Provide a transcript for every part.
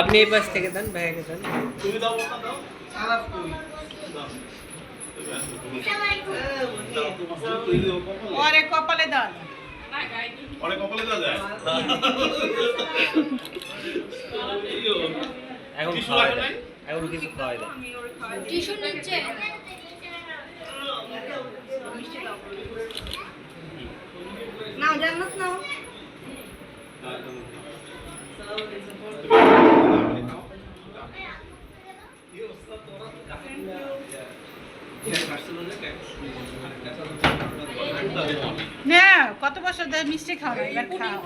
আপনি এই পাশ থেকে দেন, ভাইকে দেন। তুমি দাও না, দাও খারাপ তুমি দাও। ওরে কপালে দাও। অনেক কপালে দেওয়া যায়। এখন টিস্যু খাওয়াই লাগে দেন, নাই? এখন কিছু খাওয়াই দেন। টিস্যু নিচ্ছে নাও জান্নাত নাও না কত বছর ধরে মিষ্টি খাও না, এবার খাও।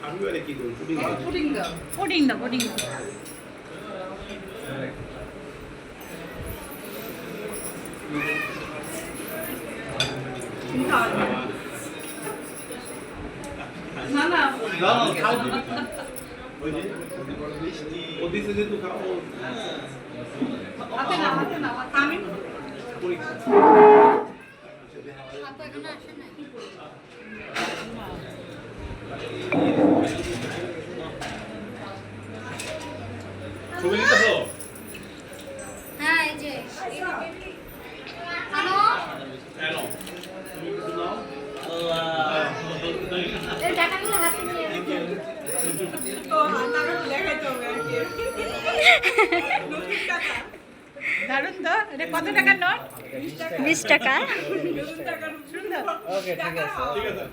আমি আরে কি করব? পুডিং দাও। পুডিং দাও, পুডিং দাও। না না দাও, খাও তুমি। ওই যে মিষ্টি ওদিকে যে তো খাও। হাতে না, হাতে না, আমি পরীক্ষা। আপু এখনো আসে নাই ছবি নিতেছো? হ্যাঁ এই যে হ্যালো কেন? তুমি কিছু নাও? এই টাকাগুলো হাতে নিয়ে তো টাকা লেখাইতে হবে আর কি। নতুন টাকা। দারুণ তো, এটা কত টাকার নোট? 20 টাকা নতুন টাকার সুন্দর। ওকে, ঠিক আছে। ঠিক আছে।